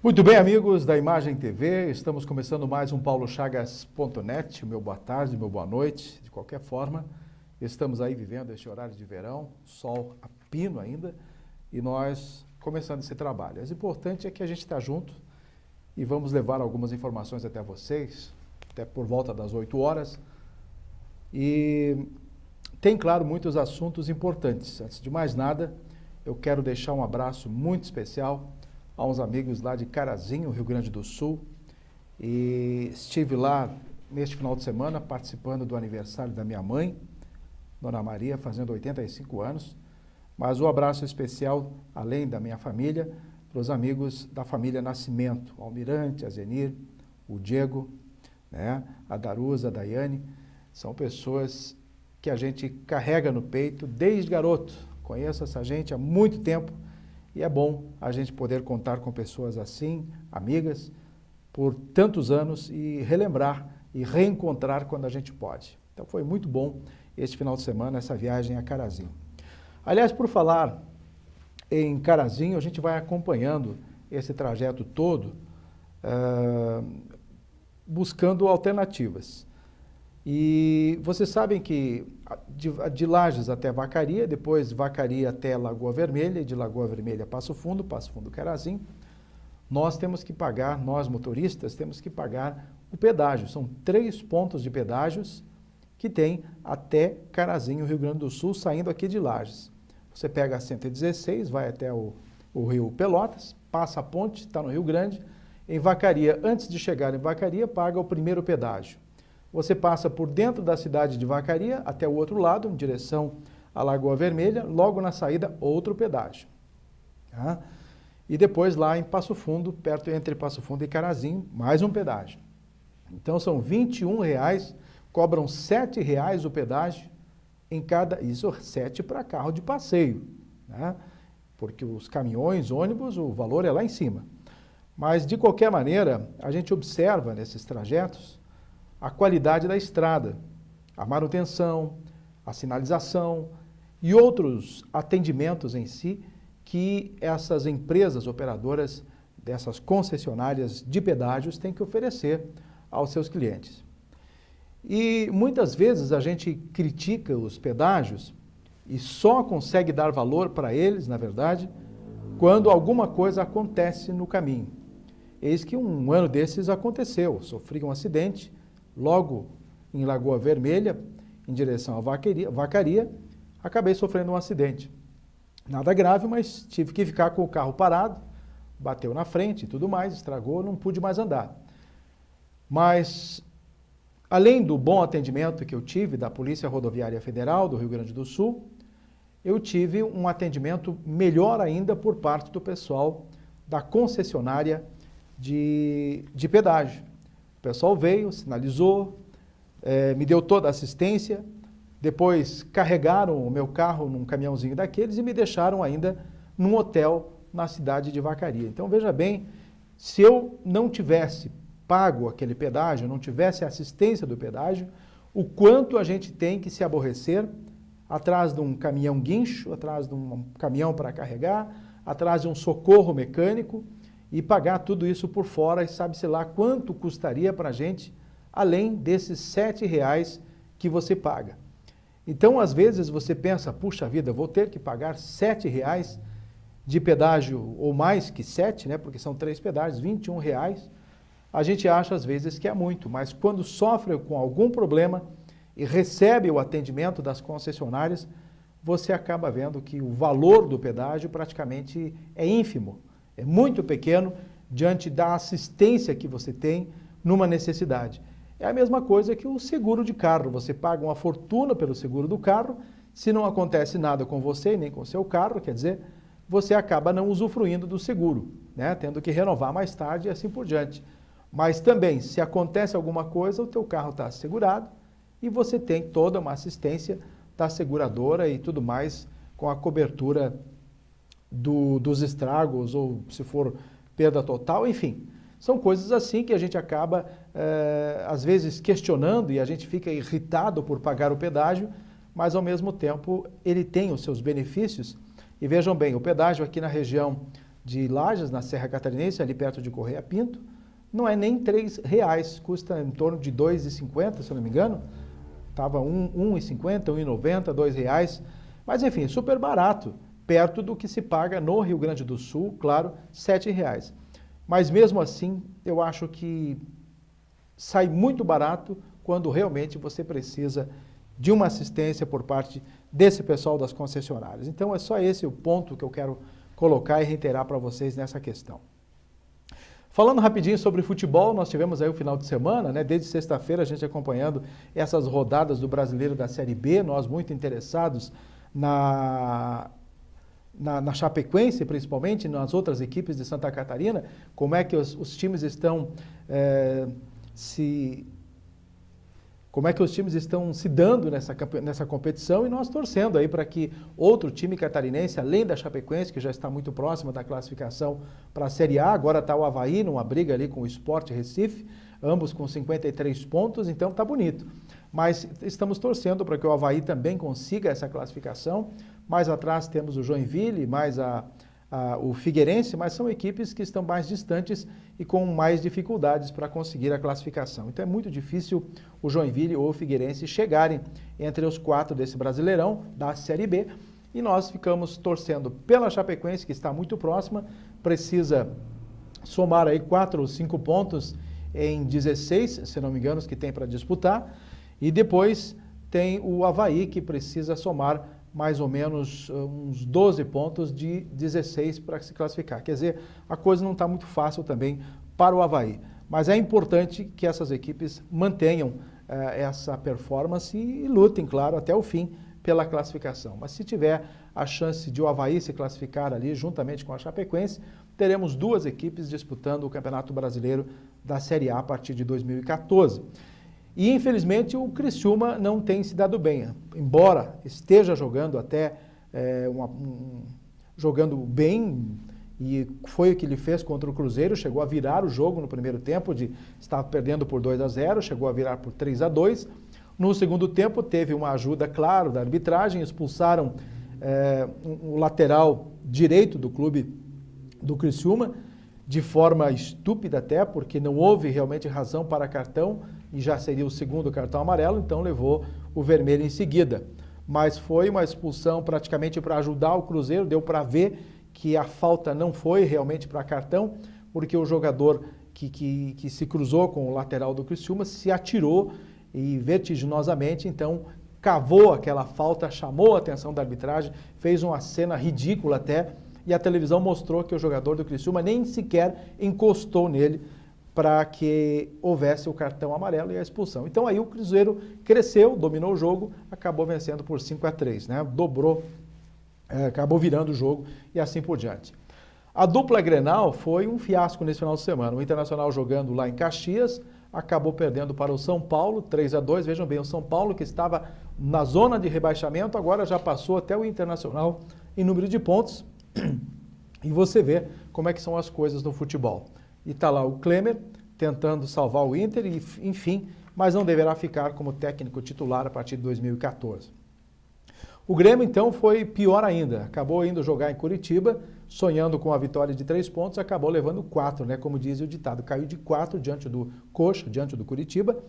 Muito bem, amigos da Imagem TV, estamos começando mais um paulochagas.net, meu boa tarde, meu boa noite, de qualquer forma, estamos aí vivendo este horário de verão, sol a pino ainda, e nós começando esse trabalho. O importante é que a gente está junto e vamos levar algumas informações até vocês, até por volta das 8 horas, e tem, claro, muitos assuntos importantes. Antes de mais nada, eu quero deixar um abraço muito especial a uns amigos lá de Carazinho, Rio Grande do Sul, e estive lá neste final de semana participando do aniversário da minha mãe, Dona Maria, fazendo 85 anos, mas o abraço especial, além da minha família, para os amigos da família Nascimento, o Almirante, a Zenir, o Diego, né, a Daruza, a Daiane, são pessoas que a gente carrega no peito desde garoto, conheço essa gente há muito tempo, e é bom a gente poder contar com pessoas assim, amigas, por tantos anos e relembrar e reencontrar quando a gente pode. Então foi muito bom este final de semana, essa viagem a Carazinho. Aliás, por falar em Carazinho, a gente vai acompanhando esse trajeto todo, buscando alternativas. E vocês sabem que de Lages até Vacaria, depois Vacaria até Lagoa Vermelha, e de Lagoa Vermelha Passo Fundo Carazinho, nós temos que pagar, nós motoristas, temos que pagar o pedágio. São 3 pontos de pedágios que tem até Carazinho, Rio Grande do Sul, saindo aqui de Lages. Você pega a 116, vai até o Rio Pelotas, passa a ponte, está no Rio Grande, em Vacaria, antes de chegar em Vacaria, paga o primeiro pedágio. Você passa por dentro da cidade de Vacaria até o outro lado, em direção à Lagoa Vermelha, logo na saída, outro pedágio. Tá? E depois lá em Passo Fundo, perto entre Passo Fundo e Carazinho, mais um pedágio. Então são R$21, cobram R$7 o pedágio em cada, isso 7 para carro de passeio, né? Porque os caminhões, ônibus, o valor é lá em cima. Mas de qualquer maneira, a gente observa nesses trajetos a qualidade da estrada, a manutenção, a sinalização e outros atendimentos em si que essas empresas operadoras dessas concessionárias de pedágios têm que oferecer aos seus clientes. E muitas vezes a gente critica os pedágios e só consegue dar valor para eles, na verdade, quando alguma coisa acontece no caminho. Eis que um ano desses aconteceu, sofri um acidente, logo em Lagoa Vermelha, em direção a Vacaria, acabei sofrendo um acidente. Nada grave, mas tive que ficar com o carro parado, bateu na frente e tudo mais, estragou, não pude mais andar. Mas, além do bom atendimento que eu tive da Polícia Rodoviária Federal do Rio Grande do Sul, eu tive um atendimento melhor ainda por parte do pessoal da concessionária de pedágio. O pessoal veio, sinalizou, me deu toda a assistência, depois carregaram o meu carro num caminhãozinho daqueles e me deixaram ainda num hotel na cidade de Vacaria. Então veja bem, se eu não tivesse pago aquele pedágio, não tivesse a assistência do pedágio, o quanto a gente tem que se aborrecer atrás de um caminhão guincho, atrás de um caminhão para carregar, atrás de um socorro mecânico, e pagar tudo isso por fora, e sabe-se lá quanto custaria para a gente, além desses R$7 que você paga. Então, às vezes, você pensa, puxa vida, eu vou ter que pagar R$7 de pedágio, ou mais que 7, né, porque são 3 pedágios, R$21. A gente acha, às vezes, que é muito, mas quando sofre com algum problema e recebe o atendimento das concessionárias, você acaba vendo que o valor do pedágio praticamente é ínfimo. É muito pequeno diante da assistência que você tem numa necessidade. É a mesma coisa que o seguro de carro. Você paga uma fortuna pelo seguro do carro, se não acontece nada com você nem com o seu carro, quer dizer, você acaba não usufruindo do seguro, né? Tendo que renovar mais tarde e assim por diante. Mas também, se acontece alguma coisa, o teu carro está assegurado e você tem toda uma assistência da seguradora e tudo mais com a cobertura dos estragos, ou se for perda total, enfim. São coisas assim que a gente acaba, às vezes, questionando e a gente fica irritado por pagar o pedágio, mas, ao mesmo tempo, ele tem os seus benefícios. E vejam bem, o pedágio aqui na região de Lages, na Serra Catarinense, ali perto de Correia Pinto, não é nem R$3, custa em torno de R$2,50, se eu não me engano. Estava R$1,50, R$1,90, R$2. Mas enfim, super barato, perto do que se paga no Rio Grande do Sul, claro, R$7. Mas mesmo assim, eu acho que sai muito barato quando realmente você precisa de uma assistência por parte desse pessoal das concessionárias. Então é só esse o ponto que eu quero colocar e reiterar para vocês nessa questão. Falando rapidinho sobre futebol, nós tivemos aí o final de semana, né? Desde sexta-feira a gente acompanhando essas rodadas do Brasileiro da Série B, nós muito interessados na Chapecoense, principalmente, nas outras equipes de Santa Catarina, como é que os times estão se dando nessa competição, e nós torcendo aí para que outro time catarinense, além da Chapecoense, que já está muito próxima da classificação para a Série A, agora está o Avaí numa briga ali com o Sport Recife, ambos com 53 pontos, então está bonito. Mas estamos torcendo para que o Avaí também consiga essa classificação. Mais atrás temos o Joinville, mais o Figueirense, mas são equipes que estão mais distantes e com mais dificuldades para conseguir a classificação. Então é muito difícil o Joinville ou o Figueirense chegarem entre os 4 desse Brasileirão, da Série B, e nós ficamos torcendo pela Chapecoense, que está muito próxima, precisa somar aí 4 ou 5 pontos em 16, se não me engano, que tem para disputar, e depois tem o Avaí, que precisa somar mais ou menos uns 12 pontos de 16 para se classificar. Quer dizer, a coisa não está muito fácil também para o Avaí. Mas é importante que essas equipes mantenham essa performance e lutem, claro, até o fim pela classificação. Mas se tiver a chance de o Avaí se classificar ali juntamente com a Chapecoense, teremos 2 equipes disputando o Campeonato Brasileiro da Série A partir de 2014. E, infelizmente, o Criciúma não tem se dado bem. Embora esteja jogando até jogando bem, e foi o que ele fez contra o Cruzeiro, chegou a virar o jogo no primeiro tempo, estava perdendo por 2-0, chegou a virar por 3-2. No segundo tempo, teve uma ajuda, claro, da arbitragem, expulsaram o lateral direito do clube do Criciúma, de forma estúpida até, porque não houve realmente razão para cartão, e já seria o segundo cartão amarelo, então levou o vermelho em seguida. Mas foi uma expulsão praticamente para ajudar o Cruzeiro, deu para ver que a falta não foi realmente para cartão, porque o jogador que se cruzou com o lateral do Criciúma se atirou e vertiginosamente, então cavou aquela falta, chamou a atenção da arbitragem, fez uma cena ridícula até, e a televisão mostrou que o jogador do Criciúma nem sequer encostou nele para que houvesse o cartão amarelo e a expulsão. Então aí o Cruzeiro cresceu, dominou o jogo, acabou vencendo por 5-3, né? Dobrou, acabou virando o jogo e assim por diante. A dupla Grenal foi um fiasco nesse final de semana. O Internacional jogando lá em Caxias, acabou perdendo para o São Paulo, 3-2. Vejam bem, o São Paulo que estava na zona de rebaixamento, agora já passou até o Internacional em número de pontos. E você vê como é que são as coisas no futebol. E está lá o Klemer tentando salvar o Inter, e, enfim, mas não deverá ficar como técnico titular a partir de 2014. O Grêmio, então, foi pior ainda. Acabou indo jogar em Curitiba, sonhando com a vitória de 3 pontos, acabou levando 4, né? Como diz o ditado, caiu de 4 diante do Coxa, diante do Curitiba,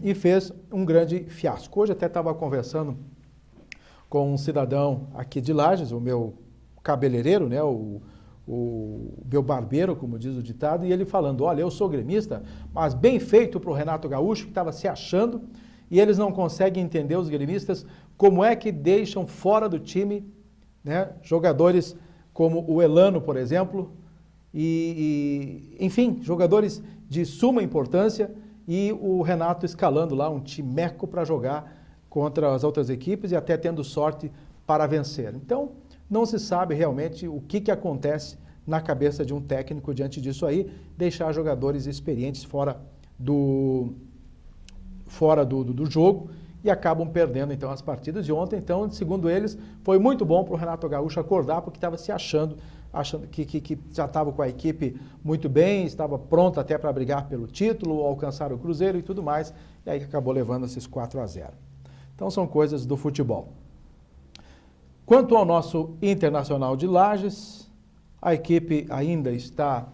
e fez um grande fiasco. Hoje até estava conversando com um cidadão aqui de Lages, o meu cabeleireiro, né? O meu barbeiro, como diz o ditado, e ele falando, olha, eu sou gremista, mas bem feito para o Renato Gaúcho, que estava se achando, e eles não conseguem entender, os gremistas, como é que deixam fora do time, né, jogadores como o Elano, por exemplo, enfim, jogadores de suma importância, e o Renato escalando lá um timeco para jogar contra as outras equipes e até tendo sorte para vencer. Então, não se sabe realmente o que acontece na cabeça de um técnico diante disso aí, deixar jogadores experientes fora do jogo e acabam perdendo então as partidas de ontem. Então, segundo eles, foi muito bom para o Renato Gaúcho acordar, porque estava se achando que já estava com a equipe muito bem, estava pronto até para brigar pelo título, alcançar o Cruzeiro e tudo mais, e aí acabou levando esses 4-0. Então, são coisas do futebol. Quanto ao nosso Internacional de Lages, A equipe ainda está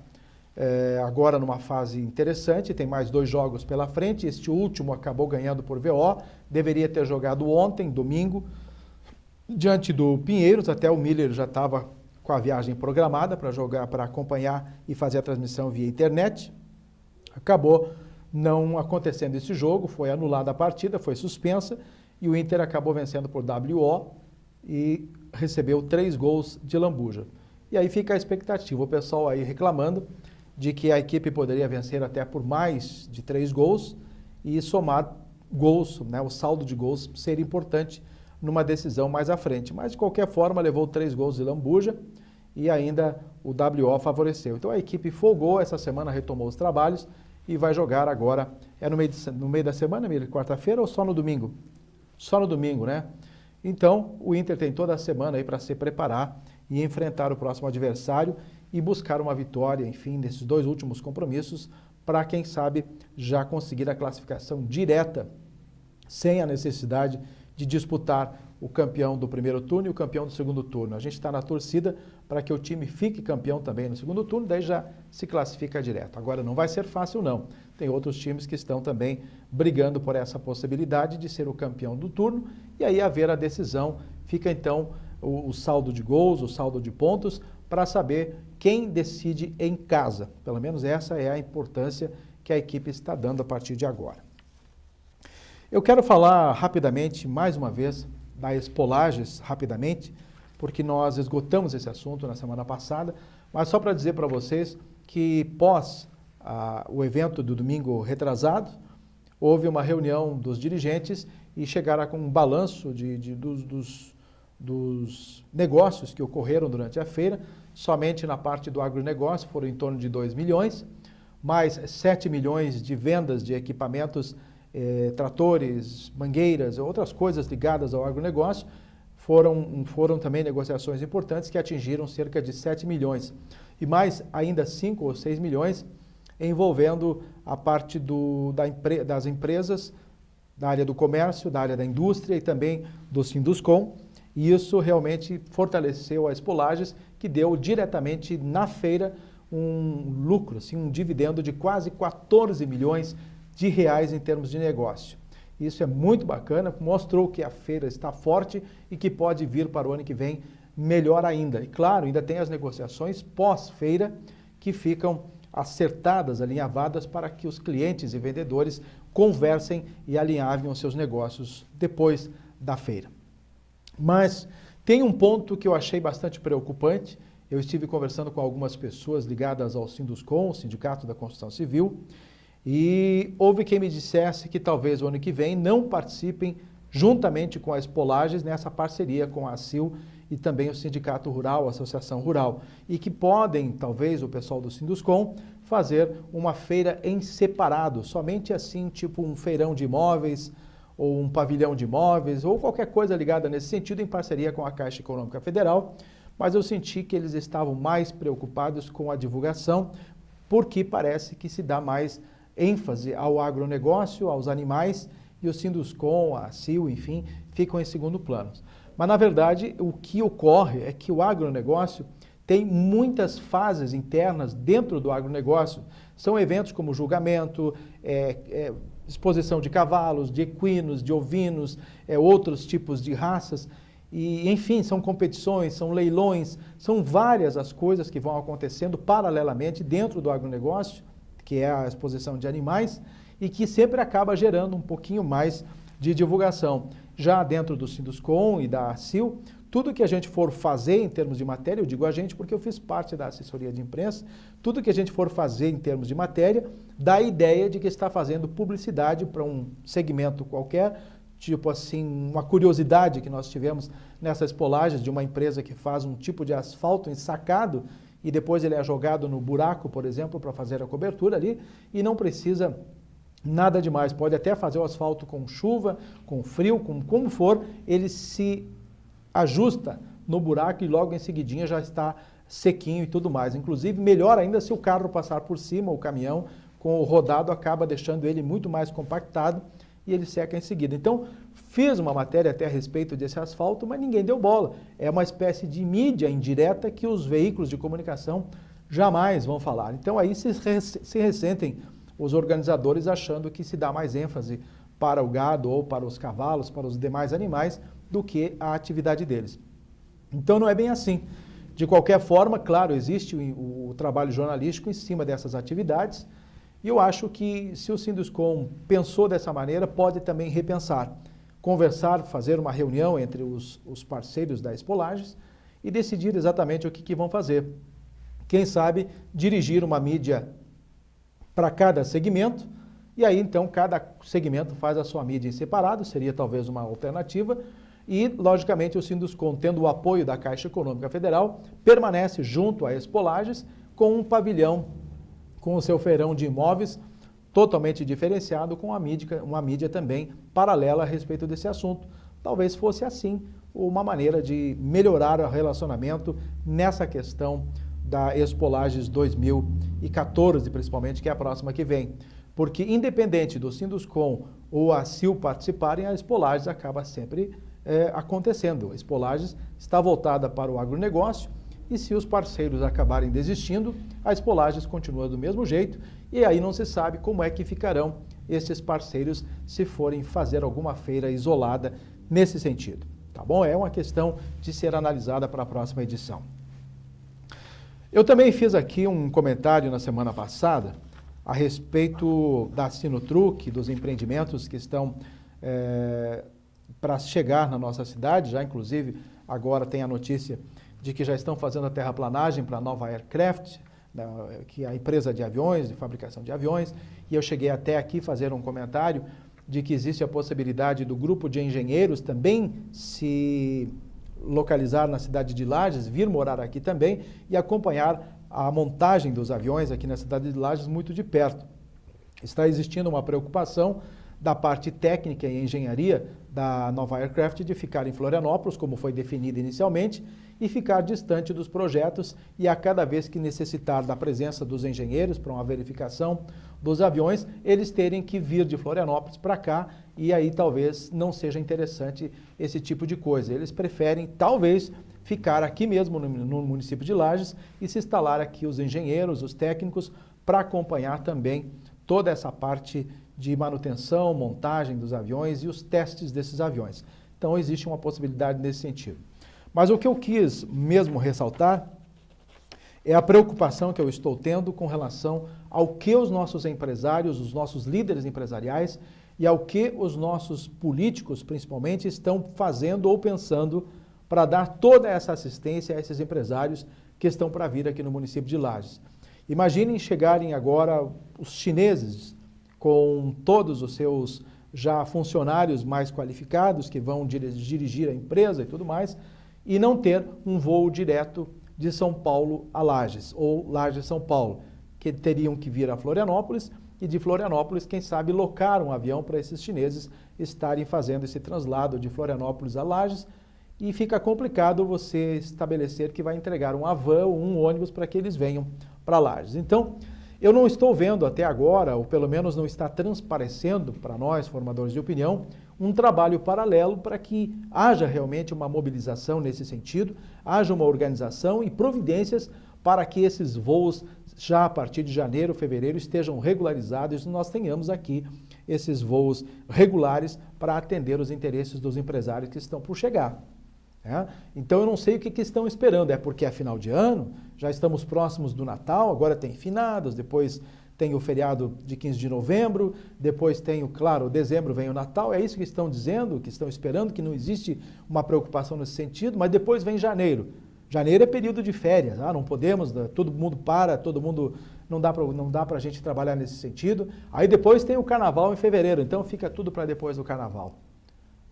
agora numa fase interessante, tem mais 2 jogos pela frente. Este último acabou ganhando por VO, deveria ter jogado ontem, domingo, diante do Pinheiros. Até o Miller já estava com a viagem programada para jogar, para acompanhar e fazer a transmissão via internet. Acabou não acontecendo esse jogo, foi anulada a partida, foi suspensa e o Inter acabou vencendo por WO e recebeu 3 gols de lambuja. E aí fica a expectativa, o pessoal aí reclamando de que a equipe poderia vencer até por mais de 3 gols e somar gols, né, o saldo de gols seria importante numa decisão mais à frente. Mas, de qualquer forma, levou 3 gols de lambuja e ainda o WO favoreceu. Então, a equipe folgou, essa semana retomou os trabalhos e vai jogar agora, no meio da semana, quarta-feira ou só no domingo? Só no domingo, né? Então, o Inter tem toda a semana aí para se preparar e enfrentar o próximo adversário e buscar uma vitória, enfim, nesses 2 últimos compromissos, para, quem sabe, já conseguir a classificação direta, sem a necessidade de disputar o campeão do primeiro turno e o campeão do segundo turno. A gente está na torcida para que o time fique campeão também no segundo turno, daí já se classifica direto. Agora, não vai ser fácil, não. Tem outros times que estão também brigando por essa possibilidade de ser o campeão do turno, e aí haver a decisão, fica então o saldo de gols, o saldo de pontos, para saber quem decide em casa. Pelo menos essa é a importância que a equipe está dando a partir de agora. Eu quero falar rapidamente, mais uma vez, da Expo Lages, rapidamente, porque nós esgotamos esse assunto na semana passada, mas só para dizer para vocês que pós o evento do domingo retrasado, houve uma reunião dos dirigentes e chegaram com um balanço dos negócios que ocorreram durante a feira. Somente na parte do agronegócio foram em torno de 2 milhões, mais 7 milhões de vendas de equipamentos, tratores, mangueiras, outras coisas ligadas ao agronegócio. Foram também negociações importantes que atingiram cerca de 7 milhões. E mais ainda 5 ou 6 milhões envolvendo a parte das empresas, da área do comércio, da área da indústria e também do Sinduscom. E isso realmente fortaleceu a Expo Lages, que deu diretamente na feira um lucro, assim, um dividendo de quase 14 milhões de reais em termos de negócio. Isso é muito bacana, mostrou que a feira está forte e que pode vir para o ano que vem melhor ainda. E claro, ainda tem as negociações pós-feira que ficam acertadas, alinhavadas para que os clientes e vendedores conversem e alinhavem os seus negócios depois da feira. Mas tem um ponto que eu achei bastante preocupante. Eu estive conversando com algumas pessoas ligadas ao Sinduscom, o Sindicato da Construção Civil, e houve quem me dissesse que talvez o ano que vem não participem juntamente com a Expo Lages nessa parceria com a ACIL e também o Sindicato Rural, a Associação Rural, e que podem, talvez, o pessoal do Sinduscom, fazer uma feira em separado, somente assim, tipo um feirão de imóveis, ou um pavilhão de imóveis, ou qualquer coisa ligada nesse sentido, em parceria com a Caixa Econômica Federal, mas eu senti que eles estavam mais preocupados com a divulgação, porque parece que se dá mais ênfase ao agronegócio, aos animais, e o Sinduscom, a ACIL, enfim, ficam em segundo plano. Mas, na verdade, o que ocorre é que o agronegócio tem muitas fases internas dentro do agronegócio. São eventos como julgamento, exposição de cavalos, de equinos, de ovinos, outros tipos de raças. E, enfim, são competições, são leilões, são várias as coisas que vão acontecendo paralelamente dentro do agronegócio, que é a exposição de animais, e que sempre acaba gerando um pouquinho mais de divulgação. Já dentro do Sinduscom e da ACIL, tudo que a gente for fazer em termos de matéria, eu digo a gente porque eu fiz parte da assessoria de imprensa, tudo que a gente for fazer em termos de matéria, dá a ideia de que está fazendo publicidade para um segmento qualquer, tipo assim, uma curiosidade que nós tivemos nessas polagens de uma empresa que faz um tipo de asfalto ensacado e depois ele é jogado no buraco, por exemplo, para fazer a cobertura ali, e não precisa nada demais. Pode até fazer o asfalto com chuva, com frio, como for, ele se ajusta no buraco e logo em seguidinha já está sequinho e tudo mais. Inclusive, melhor ainda se o carro passar por cima, o caminhão, com o rodado, acaba deixando ele muito mais compactado e ele seca em seguida. Então, Fiz uma matéria até a respeito desse asfalto, mas ninguém deu bola. É uma espécie de mídia indireta que os veículos de comunicação jamais vão falar. Então aí se ressentem os organizadores achando que se dá mais ênfase para o gado ou para os cavalos, para os demais animais, do que a atividade deles. Então não é bem assim. De qualquer forma, claro, existe o trabalho jornalístico em cima dessas atividades, e eu acho que se o Sinduscom pensou dessa maneira, pode também repensar, conversar, fazer uma reunião entre os parceiros da Expolages e decidir exatamente o que vão fazer. Quem sabe dirigir uma mídia para cada segmento, e aí então cada segmento faz a sua mídia em separado, seria talvez uma alternativa, e logicamente o Sinduscom, tendo o apoio da Caixa Econômica Federal, permanece junto à Expolages com um pavilhão com o seu feirão de imóveis totalmente diferenciado, com uma mídia também paralela a respeito desse assunto. Talvez fosse assim uma maneira de melhorar o relacionamento nessa questão da Expolages 2014, principalmente, que é a próxima que vem. Porque independente do Sinduscom ou a CIL participarem, a Expolages acaba sempre acontecendo. A Expolages está voltada para o agronegócio, e se os parceiros acabarem desistindo, a Expolages continua do mesmo jeito, e aí não se sabe como é que ficarão esses parceiros se forem fazer alguma feira isolada nesse sentido. Tá bom? É uma questão de ser analisada para a próxima edição. Eu também fiz aqui um comentário na semana passada a respeito da Sinotruc, dos empreendimentos que estão para chegar na nossa cidade, já inclusive agora tem a notícia de que já estão fazendo a terraplanagem para a Nova Aircraft, que é a empresa de aviões, de fabricação de aviões, e eu cheguei até aqui fazer um comentário de que existe a possibilidade do grupo de engenheiros também se localizar na cidade de Lages, vir morar aqui também e acompanhar a montagem dos aviões aqui na cidade de Lages muito de perto. Está existindo uma preocupação da parte técnica e engenharia da Nova Aircraft de ficar em Florianópolis, como foi definido inicialmente, e ficar distante dos projetos, e a cada vez que necessitar da presença dos engenheiros para uma verificação dos aviões, eles terem que vir de Florianópolis para cá, e aí talvez não seja interessante esse tipo de coisa. Eles preferem, talvez, ficar aqui mesmo no município de Lages e se instalar aqui os engenheiros, os técnicos, para acompanhar também toda essa parte de manutenção, montagem dos aviões e os testes desses aviões. Então existe uma possibilidade nesse sentido. Mas o que eu quis mesmo ressaltar é a preocupação que eu estou tendo com relação ao que os nossos empresários, os nossos líderes empresariais e ao que os nossos políticos, principalmente, estão fazendo ou pensando para dar toda essa assistência a esses empresários que estão para vir aqui no município de Lages. Imaginem chegarem agora os chineses com todos os seus já funcionários mais qualificados que vão dirigir a empresa e tudo mais, e não ter um voo direto de São Paulo a Lages, ou Lages-São Paulo, que teriam que vir a Florianópolis, e de Florianópolis, quem sabe, locar um avião para esses chineses estarem fazendo esse translado de Florianópolis a Lages, e fica complicado você estabelecer que vai entregar uma van ou um ônibus para que eles venham para Lages. Então, eu não estou vendo até agora, ou pelo menos não está transparecendo para nós, formadores de opinião, um trabalho paralelo para que haja realmente uma mobilização nesse sentido, haja uma organização e providências para que esses voos, já a partir de janeiro, fevereiro, estejam regularizados e nós tenhamos aqui esses voos regulares para atender os interesses dos empresários que estão por chegar. Então eu não sei o que estão esperando, é porque é final de ano, já estamos próximos do Natal, agora tem finados, depois tem o feriado de 15 de novembro, depois tem, claro, dezembro vem o Natal, é isso que estão dizendo, que estão esperando, que não existe uma preocupação nesse sentido, mas depois vem janeiro. Janeiro é período de férias, não podemos, todo mundo para, todo mundo, não dá para a gente trabalhar nesse sentido. Aí depois tem o Carnaval em fevereiro, então fica tudo para depois do Carnaval.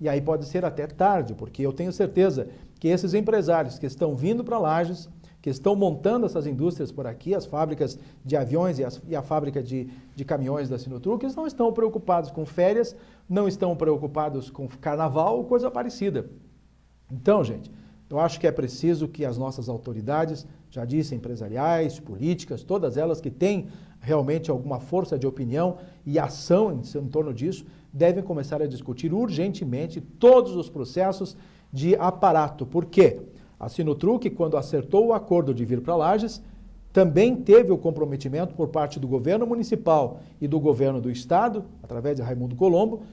E aí pode ser até tarde, porque eu tenho certeza que esses empresários que estão vindo para Lages, que estão montando essas indústrias por aqui, as fábricas de aviões e a fábrica de caminhões da Sinotruc, eles não estão preocupados com férias, não estão preocupados com carnaval ou coisa parecida. Então, gente, Eu acho que é preciso que as nossas autoridades, já disse, empresariais, políticas, todas elas que têm realmente alguma força de opinião e ação em torno disso, devem começar a discutir urgentemente todos os processos de aparato. Por quê? A Sinotruc, quando acertou o acordo de vir para Lages, também teve o comprometimento por parte do governo municipal e do governo do estado, através de Raimundo Colombo,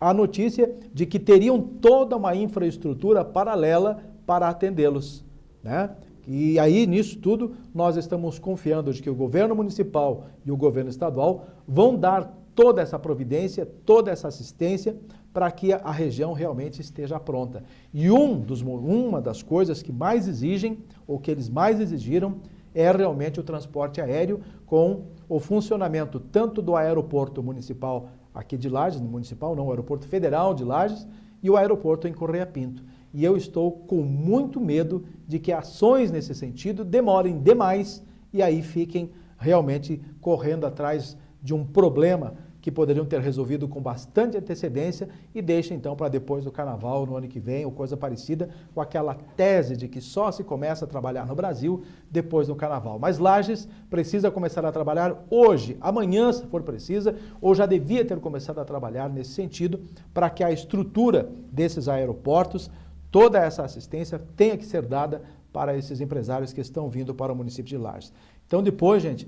a notícia de que teriam toda uma infraestrutura paralela para atendê-los, né? E aí, nisso tudo, nós estamos confiando de que o governo municipal e o governo estadual vão dar toda essa providência, toda essa assistência para que a região realmente esteja pronta. E uma das coisas que mais exigem, ou que eles mais exigiram, é realmente o transporte aéreo com o funcionamento tanto do aeroporto municipal aqui de Lages, municipal não, o aeroporto federal de Lages e o aeroporto em Correia Pinto. E eu estou com muito medo de que ações nesse sentido demorem demais e aí fiquem realmente correndo atrás de um problema que poderiam ter resolvido com bastante antecedência e deixem então para depois do carnaval, no ano que vem, ou coisa parecida, com aquela tese de que só se começa a trabalhar no Brasil depois do carnaval. Mas Lages precisa começar a trabalhar hoje, amanhã, se for precisa, ou já devia ter começado a trabalhar nesse sentido, para que a estrutura desses aeroportos, toda essa assistência tenha que ser dada para esses empresários que estão vindo para o município de Lages. Então depois, gente,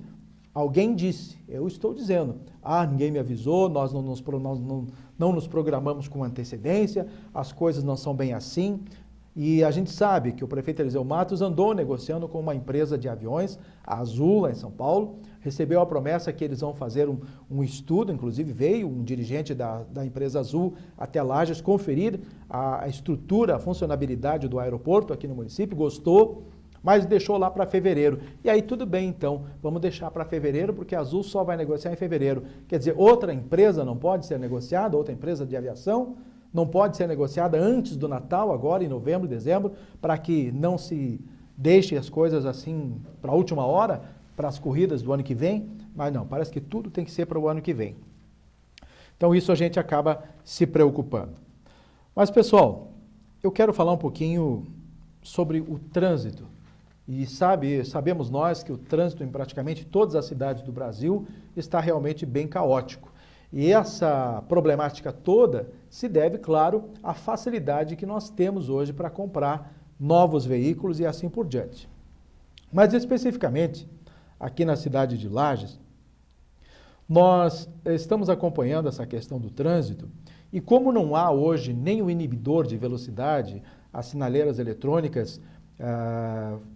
alguém disse, eu estou dizendo, ninguém me avisou, nós não nos programamos com antecedência, as coisas não são bem assim. E a gente sabe que o prefeito Eliseu Matos andou negociando com uma empresa de aviões, a Azul, lá em São Paulo, recebeu a promessa que eles vão fazer um estudo, inclusive veio um dirigente da empresa Azul até Lages conferir a estrutura, a funcionabilidade do aeroporto aqui no município, gostou, mas deixou lá para fevereiro. E aí tudo bem então, vamos deixar para fevereiro, porque a Azul só vai negociar em fevereiro. Quer dizer, outra empresa não pode ser negociada, outra empresa de aviação não pode ser negociada antes do Natal, agora em novembro, dezembro, para que não se deixe as coisas assim para a última hora, para as corridas do ano que vem, mas não, parece que tudo tem que ser para o ano que vem. Então isso a gente acaba se preocupando. Mas pessoal, eu quero falar um pouquinho sobre o trânsito. E sabemos nós que o trânsito em praticamente todas as cidades do Brasil está realmente bem caótico. E essa problemática toda se deve, claro, à facilidade que nós temos hoje para comprar novos veículos e assim por diante. Mas especificamente, aqui na cidade de Lages, nós estamos acompanhando essa questão do trânsito e como não há hoje nem o inibidor de velocidade, as sinaleiras eletrônicas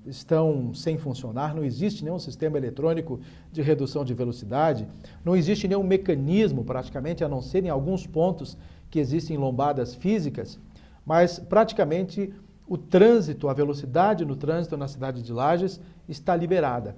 estão sem funcionar, não existe nenhum sistema eletrônico de redução de velocidade, não existe nenhum mecanismo praticamente, a não ser em alguns pontos que existem lombadas físicas, mas praticamente o trânsito, a velocidade no trânsito na cidade de Lages está liberada.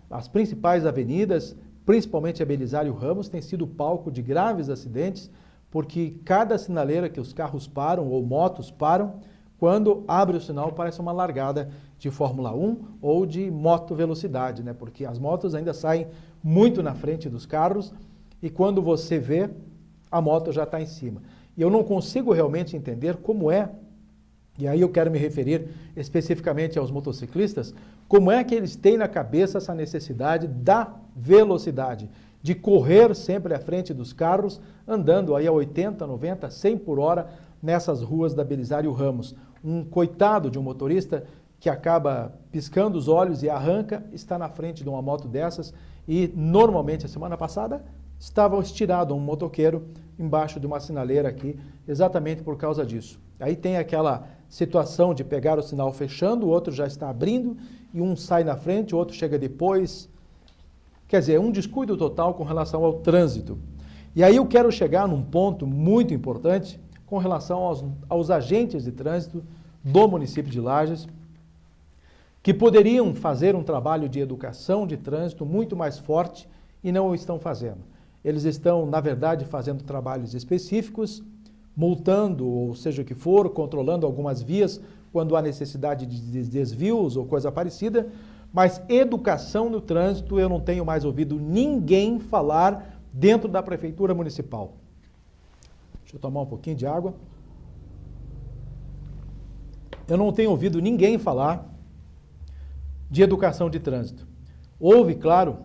As principais avenidas, principalmente a Belisário Ramos, tem sido palco de graves acidentes, porque cada sinaleira que os carros param ou motos param, quando abre o sinal, parece uma largada de Fórmula 1 ou de moto velocidade, né? Porque as motos ainda saem muito na frente dos carros e quando você vê, a moto já está em cima. E eu não consigo realmente entender como é, e aí eu quero me referir especificamente aos motociclistas, como é que eles têm na cabeça essa necessidade da velocidade, de correr sempre à frente dos carros, andando aí a 80, 90, 100 por hora nessas ruas da Belisário Ramos. Um coitado de um motorista que acaba piscando os olhos e arranca, está na frente de uma moto dessas e normalmente a semana passada estava estirado um motoqueiro embaixo de uma sinaleira aqui, exatamente por causa disso. Aí tem aquela situação de pegar o sinal fechando, o outro já está abrindo e um sai na frente, o outro chega depois. Quer dizer, um descuido total com relação ao trânsito. E aí eu quero chegar num ponto muito importante com relação aos agentes de trânsito do município de Lages, que poderiam fazer um trabalho de educação de trânsito muito mais forte e não o estão fazendo. Eles estão, na verdade, fazendo trabalhos específicos, multando, ou seja o que for, controlando algumas vias quando há necessidade de desvios ou coisa parecida, mas educação no trânsito eu não tenho mais ouvido ninguém falar dentro da prefeitura municipal. Deixa eu tomar um pouquinho de água. eu não tenho ouvido ninguém falar de educação de trânsito. Houve, claro,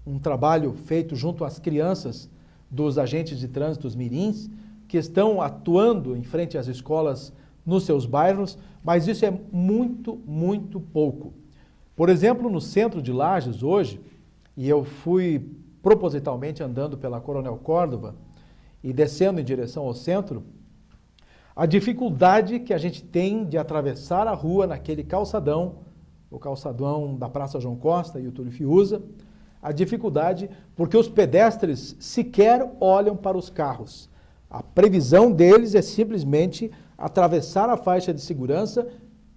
um trabalho feito junto às crianças dos agentes de trânsito, os mirins, que estão atuando em frente às escolas nos seus bairros, mas isso é muito, muito pouco. Por exemplo, no centro de Lages hoje, e eu fui propositalmente andando pela Coronel Córdova e descendo em direção ao centro, a dificuldade que a gente tem de atravessar a rua naquele calçadão, o calçadão da Praça João Costa e o Túlio Fiuza, a dificuldade porque os pedestres sequer olham para os carros. A previsão deles é simplesmente atravessar a faixa de segurança,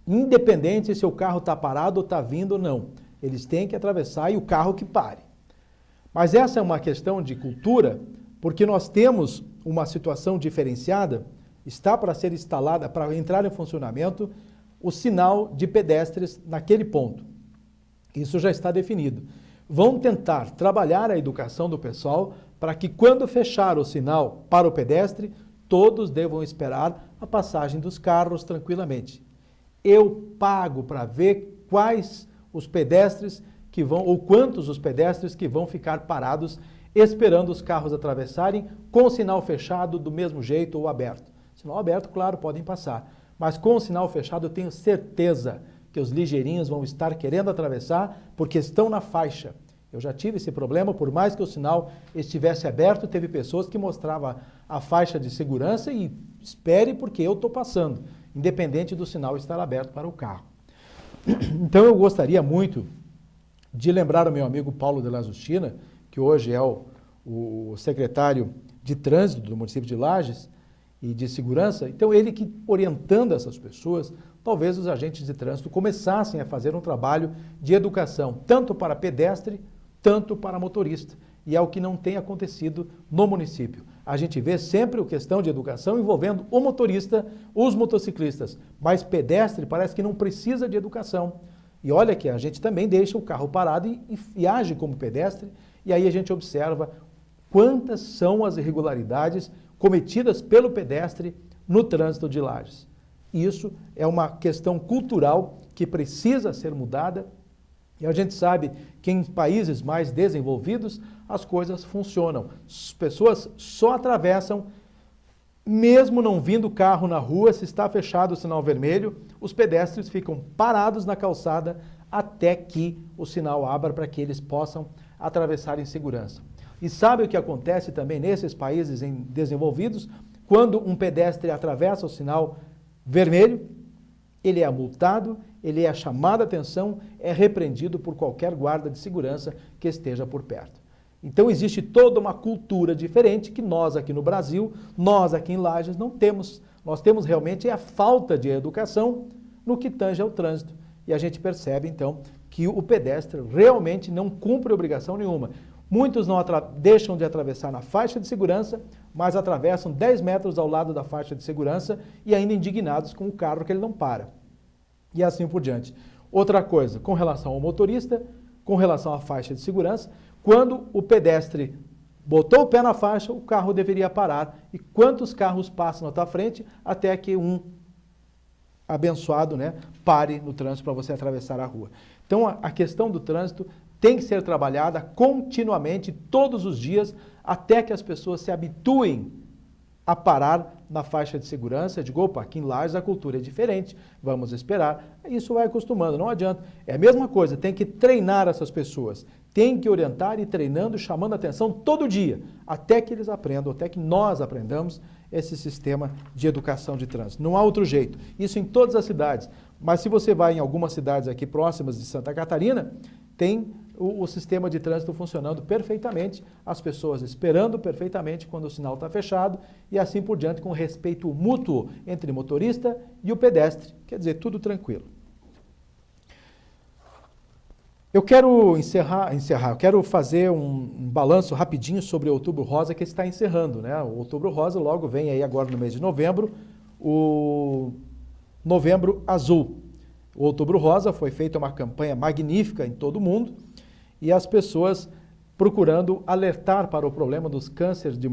independente se o carro está parado ou está vindo ou não. Eles têm que atravessar e o carro que pare. Mas essa é uma questão de cultura, porque nós temos uma situação diferenciada, está para ser instalada, para entrar em funcionamento, o sinal de pedestres naquele ponto. Isso já está definido. Vão tentar trabalhar a educação do pessoal para que quando fechar o sinal para o pedestre, todos devam esperar a passagem dos carros tranquilamente. Eu pago para ver quais os pedestres que vão, ou quantos os pedestres que vão ficar parados esperando os carros atravessarem com o sinal fechado do mesmo jeito ou aberto. Sinal aberto, claro, podem passar, mas com o sinal fechado eu tenho certeza que os ligeirinhos vão estar querendo atravessar porque estão na faixa. Eu já tive esse problema, por mais que o sinal estivesse aberto, teve pessoas que mostravam a faixa de segurança e espere porque eu estou passando, independente do sinal estar aberto para o carro. Então eu gostaria muito de lembrar o meu amigo Paulo de la Justina, que hoje é o secretário de trânsito do município de Lages e de segurança, então ele que orientando essas pessoas, talvez os agentes de trânsito começassem a fazer um trabalho de educação, tanto para pedestre, tanto para motorista. E é o que não tem acontecido no município. A gente vê sempre a questão de educação envolvendo o motorista, os motociclistas, mas pedestre parece que não precisa de educação. E olha que a gente também deixa o carro parado e age como pedestre, e aí a gente observa quantas são as irregularidades cometidas pelo pedestre no trânsito de Lages. Isso é uma questão cultural que precisa ser mudada. E a gente sabe que em países mais desenvolvidos as coisas funcionam. As pessoas só atravessam, mesmo não vindo carro na rua, se está fechado o sinal vermelho, os pedestres ficam parados na calçada até que o sinal abra para que eles possam atravessar em segurança. E sabe o que acontece também nesses países desenvolvidos? Quando um pedestre atravessa o sinal vermelho, ele é multado, ele é chamado a atenção, é repreendido por qualquer guarda de segurança que esteja por perto. Então existe toda uma cultura diferente que nós aqui no Brasil, nós aqui em Lages não temos. Nós temos realmente a falta de educação no que tange ao trânsito. E a gente percebe então que o pedestre realmente não cumpre obrigação nenhuma. Muitos não deixam de atravessar na faixa de segurança, mas atravessam 10 metros ao lado da faixa de segurança e ainda indignados com o carro que ele não para. E assim por diante. Outra coisa, com relação ao motorista, com relação à faixa de segurança, quando o pedestre botou o pé na faixa, o carro deveria parar. E quantos carros passam na tua frente até que um abençoado, pare no trânsito para você atravessar a rua. Então a questão do trânsito tem que ser trabalhada continuamente, todos os dias, até que as pessoas se habituem a parar na faixa de segurança. Eu digo, opa, aqui em Lages a cultura é diferente, vamos esperar. Isso vai acostumando, não adianta. É a mesma coisa, tem que treinar essas pessoas, tem que orientar e treinando, chamando a atenção todo dia, até que eles aprendam, até que nós aprendamos esse sistema de educação de trânsito. Não há outro jeito. Isso em todas as cidades. Mas se você vai em algumas cidades aqui próximas de Santa Catarina, tem o sistema de trânsito funcionando perfeitamente, as pessoas esperando perfeitamente quando o sinal está fechado e assim por diante, com respeito mútuo entre o motorista e o pedestre. Quer dizer, tudo tranquilo. Eu quero eu quero fazer um balanço rapidinho sobre o Outubro Rosa que está encerrando, O Outubro Rosa logo vem aí agora no mês de novembro, o Novembro Azul. O Outubro Rosa foi feita uma campanha magnífica em todo o mundo e as pessoas procurando alertar para o problema do câncer de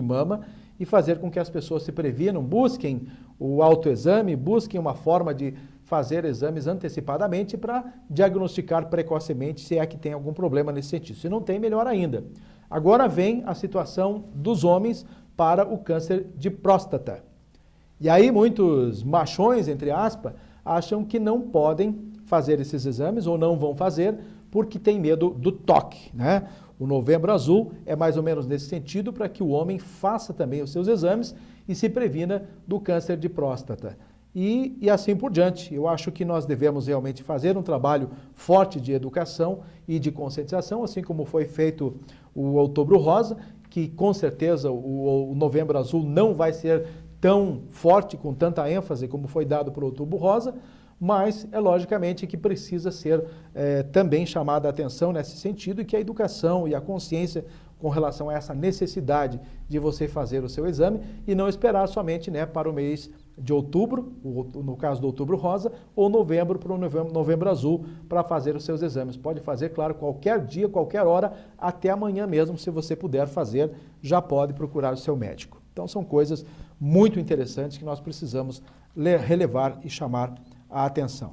mama e fazer com que as pessoas se previnam, busquem o autoexame, busquem uma forma de fazer exames antecipadamente para diagnosticar precocemente se é que tem algum problema nesse sentido. Se não tem, melhor ainda. Agora vem a situação dos homens para o câncer de próstata. E aí muitos machões, entre aspas, acham que não podem fazer esses exames ou não vão fazer porque tem medo do toque, né? O Novembro Azul é mais ou menos nesse sentido para que o homem faça também os seus exames e se previna do câncer de próstata. E assim por diante. Eu acho que nós devemos realmente fazer um trabalho forte de educação e de conscientização, assim como foi feito o Outubro Rosa, que com certeza o Novembro Azul não vai ser tão forte, com tanta ênfase como foi dado para o Outubro Rosa, mas é logicamente que precisa ser também chamada a atenção nesse sentido e que a educação e a consciência com relação a essa necessidade de você fazer o seu exame e não esperar somente, né, para o mês de outubro, no caso do Outubro Rosa, ou novembro para o Novembro Azul para fazer os seus exames. Pode fazer, claro, qualquer dia, qualquer hora, até amanhã mesmo, se você puder fazer, já pode procurar o seu médico. Então são coisas muito interessantes que nós precisamos relevar e chamar a atenção.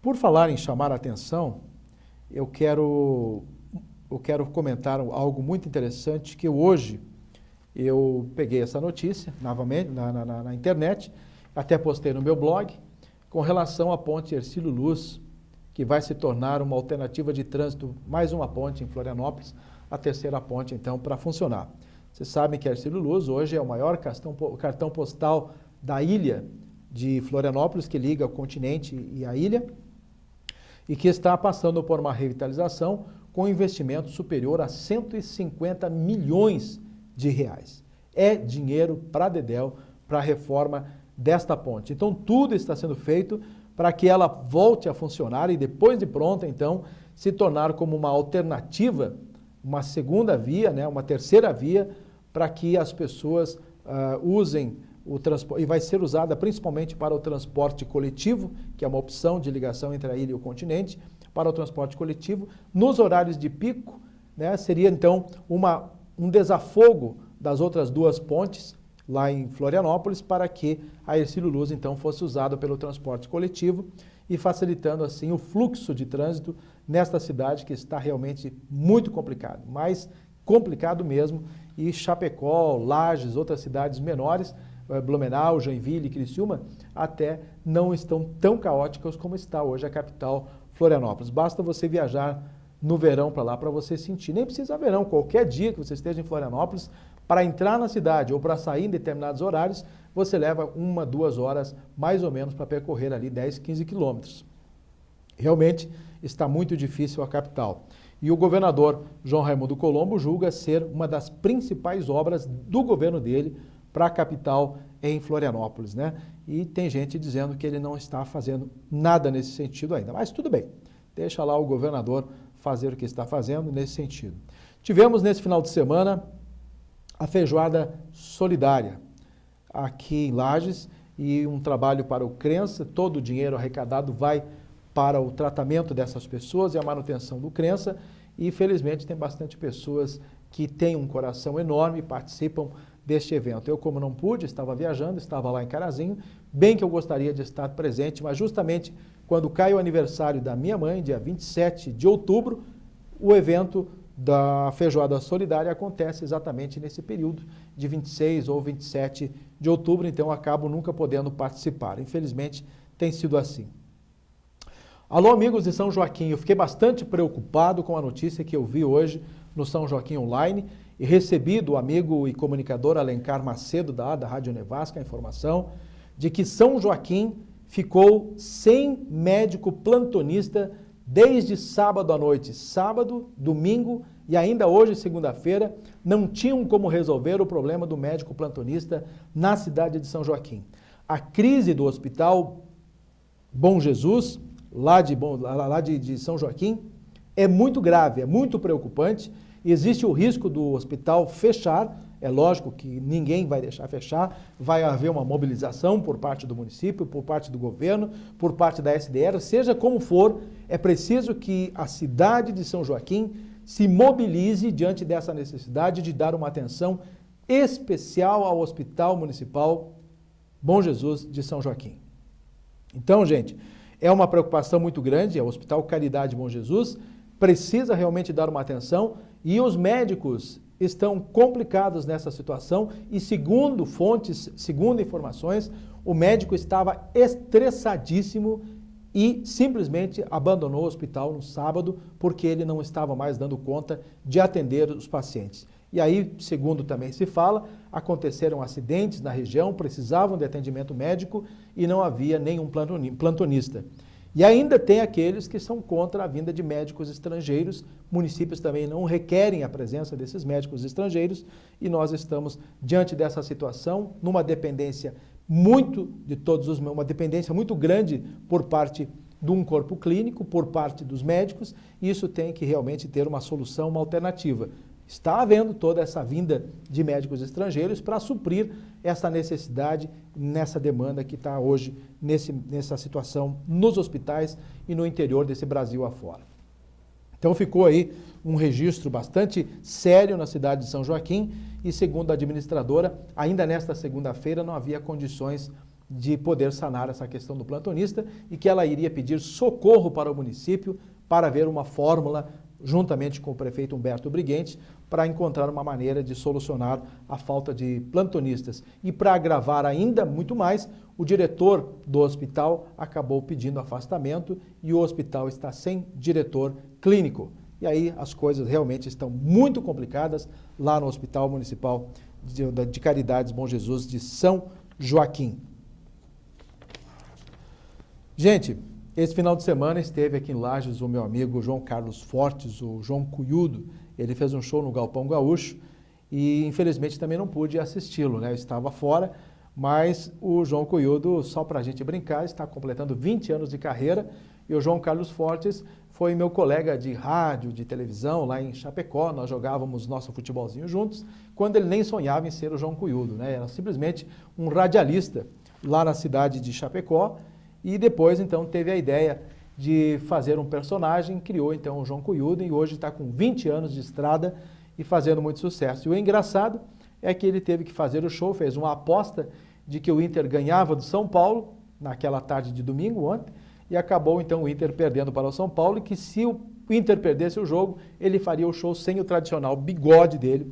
Por falar em chamar a atenção, eu quero comentar algo muito interessante que hoje eu peguei essa notícia novamente na internet, até postei no meu blog, com relação à ponte Hercílio Luz, que vai se tornar uma alternativa de trânsito, mais uma ponte em Florianópolis, a terceira ponte então para funcionar. Vocês sabem que Hercílio Luz hoje é o maior cartão postal da ilha de Florianópolis, que liga o continente e a ilha, e que está passando por uma revitalização com investimento superior a 150 milhões de reais. É dinheiro para dedéu para a reforma desta ponte. Então tudo está sendo feito para que ela volte a funcionar e depois de pronta, então, se tornar como uma alternativa, uma segunda via, né, uma terceira via, para que as pessoas usem o transporte, e vai ser usada principalmente para o transporte coletivo, que é uma opção de ligação entre a ilha e o continente, para o transporte coletivo, nos horários de pico, né, seria então um desafogo das outras duas pontes lá em Florianópolis para que a Hercílio Luz então fosse usada pelo transporte coletivo e facilitando assim o fluxo de trânsito nesta cidade que está realmente muito complicado, mais complicado mesmo, e Chapecó, Lages, outras cidades menores, Blumenau, Joinville, Criciúma, até não estão tão caóticas como está hoje a capital Florianópolis. Basta você viajar no verão para lá para você sentir. Nem precisa verão, qualquer dia que você esteja em Florianópolis, para entrar na cidade ou para sair em determinados horários, você leva 1, 2 horas mais ou menos para percorrer ali 10, 15 quilômetros. Realmente está muito difícil a capital. E o governador João Raimundo Colombo julga ser uma das principais obras do governo dele para a capital em Florianópolis, né? E tem gente dizendo que ele não está fazendo nada nesse sentido ainda. Mas tudo bem, deixa lá o governador fazer o que está fazendo nesse sentido. Tivemos nesse final de semana a feijoada solidária aqui em Lages e um trabalho para o Crença. Todo o dinheiro arrecadado vai para o tratamento dessas pessoas e a manutenção do Crença. E felizmente tem bastante pessoas que têm um coração enorme e participam deste evento. Eu, como não pude, estava viajando, estava lá em Carazinho, bem que eu gostaria de estar presente, mas justamente quando cai o aniversário da minha mãe, dia 27 de outubro, o evento da Feijoada Solidária acontece exatamente nesse período de 26 ou 27 de outubro, então acabo nunca podendo participar. Infelizmente, tem sido assim. Alô, amigos de São Joaquim, eu fiquei bastante preocupado com a notícia que eu vi hoje no São Joaquim Online e recebi do amigo e comunicador Alencar Macedo, da Rádio Nevasca, a informação de que São Joaquim ficou sem médico plantonista desde sábado à noite. Sábado, domingo e ainda hoje, segunda-feira, não tinham como resolver o problema do médico plantonista na cidade de São Joaquim. A crise do Hospital Bom Jesus, lá de São Joaquim, é muito grave, é muito preocupante. Existe o risco do hospital fechar, é lógico que ninguém vai deixar fechar, vai haver uma mobilização por parte do município, por parte do governo, por parte da SDR, seja como for, é preciso que a cidade de São Joaquim se mobilize diante dessa necessidade de dar uma atenção especial ao Hospital Municipal Bom Jesus de São Joaquim. Então, gente, é uma preocupação muito grande, o Hospital Caridade Bom Jesus precisa realmente dar uma atenção e os médicos estão complicados nessa situação e segundo fontes, segundo informações, o médico estava estressadíssimo e simplesmente abandonou o hospital no sábado porque ele não estava mais dando conta de atender os pacientes. E aí, segundo também se fala, aconteceram acidentes na região, precisavam de atendimento médico e não havia nenhum plantonista. E ainda tem aqueles que são contra a vinda de médicos estrangeiros, municípios também não requerem a presença desses médicos estrangeiros e nós estamos diante dessa situação, numa dependência uma dependência muito grande por parte de um corpo clínico, por parte dos médicos, e isso tem que realmente ter uma solução, uma alternativa. Está havendo toda essa vinda de médicos estrangeiros para suprir essa necessidade, nessa demanda que está hoje nessa situação nos hospitais e no interior desse Brasil afora. Então ficou aí um registro bastante sério na cidade de São Joaquim e, segundo a administradora, ainda nesta segunda-feira não havia condições de poder sanar essa questão do plantonista e que ela iria pedir socorro para o município para ver uma fórmula juntamente com o prefeito Humberto Briguentes, para encontrar uma maneira de solucionar a falta de plantonistas. E para agravar ainda muito mais, o diretor do hospital acabou pedindo afastamento e o hospital está sem diretor clínico. E aí as coisas realmente estão muito complicadas lá no Hospital Municipal de Caridades Bom Jesus de São Joaquim. Gente, esse final de semana esteve aqui em Lages o meu amigo João Carlos Fortes, o João Cuyudo. Ele fez um show no Galpão Gaúcho e infelizmente também não pude assisti-lo, né? Eu estava fora, mas o João Cuyudo, só para a gente brincar, está completando 20 anos de carreira e o João Carlos Fortes foi meu colega de rádio, de televisão lá em Chapecó. Nós jogávamos nosso futebolzinho juntos, quando ele nem sonhava em ser o João Cuyudo, né? Era simplesmente um radialista lá na cidade de Chapecó. E depois, então, teve a ideia de fazer um personagem, criou, então, o João Cuyudo, e hoje está com 20 anos de estrada e fazendo muito sucesso. E o engraçado é que ele teve que fazer o show, fez uma aposta de que o Inter ganhava do São Paulo, naquela tarde de domingo, ontem, e acabou, então, o Inter perdendo para o São Paulo, e que se o Inter perdesse o jogo, ele faria o show sem o tradicional bigode dele.